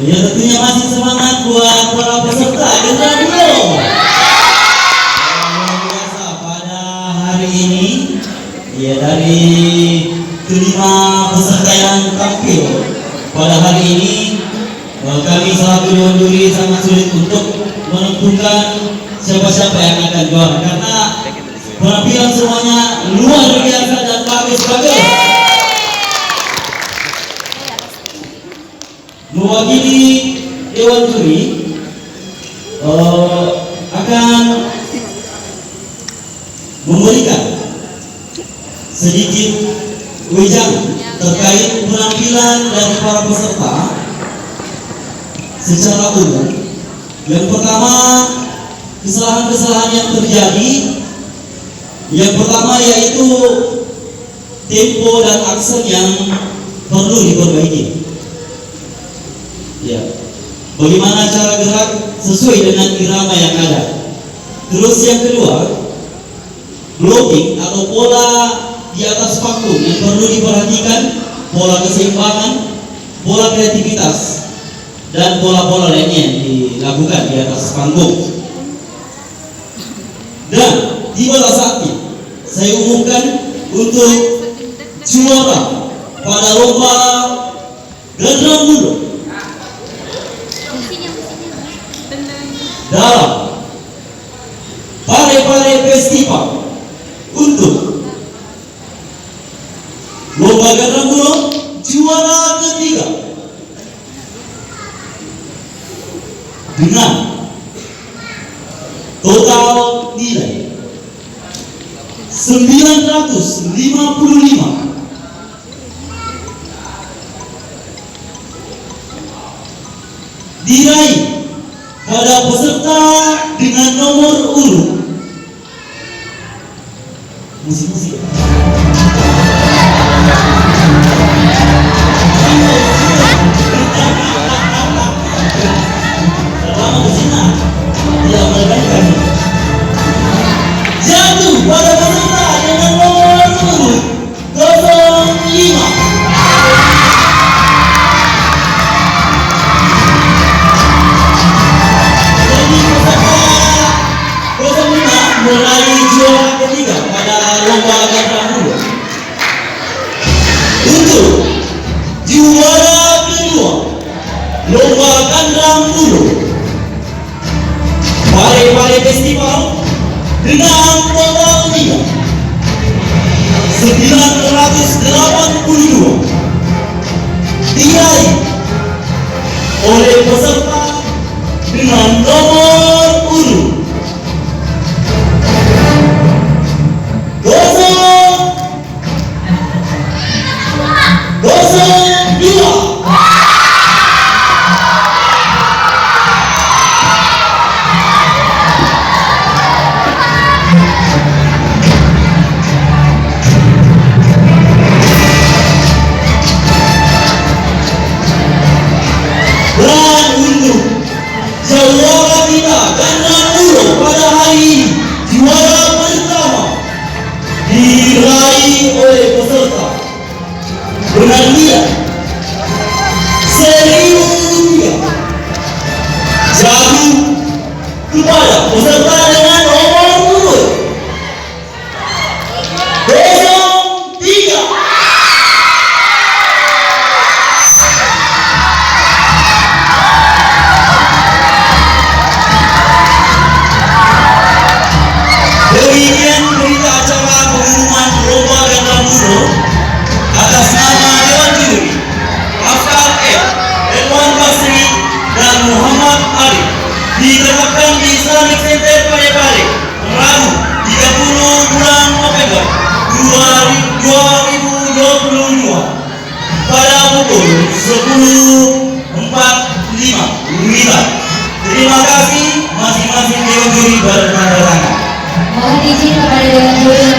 Ya tentunya masih semangat buat para peserta Gendra dulu. Luar biasa pada hari ini, ya dari kelima peserta yang tampil pada hari ini, kami selaku Dewan Juri sangat sulit untuk menentukan siapa-siapa yang akan juara karena penampilan semuanya luar biasa dan bagus-bagus. Mewakili Dewan Juri akan memberikan sedikit wejangan terkait penampilan dari para peserta secara umum. Yang pertama, kesalahan-kesalahan yang terjadi. Yang pertama yaitu tempo dan aksen yang perlu diperbaiki. Ya, bagaimana cara gerak sesuai dengan irama yang ada. Terus yang kedua, blocking atau pola di atas panggung yang perlu diperhatikan, pola keseimbangan, pola kreativitas, dan pola-pola lainnya yang dilakukan di atas panggung. Dan tiba saatnya saya umumkan untuk juara pada lomba Gendra Mulo dalam Pare-Pare Festival untuk lomba Gendra Mulo juara ketiga dengan total nilai 955 diraih pada peserta dengan nomor urut musik-musik selama kesina tidak menekankan jatuh pada peserta dengan nomor urut 05. Mulai juara ketiga pada lomba Gendra Mulo. Untuk juara kedua lomba Gendra Mulo Pare-Pare Festival dengan total nilai 982 diraih oleh peserta dengan nomor urut 02. Dan untuk juara kita Gendra Mulo pada hari ini, juara pertama diraih oleh peserta dengan nilai 1003. Jatuh kepada peserta dengan nomor urut 03. Demikian berita acara pengumuman lomba Gendra Mulo atas nama Dewan Juri Afkar M, Edwan Basri, dan Muhammad Ali ditetapkan di Islamic Center Pare-Pare Rabu 30 bulan November 2022 pada pukul 10.45 WIB. Terima kasih, masing-masing Dewan Juri bertanda tangan. Mohon izin kepada Dewan Juri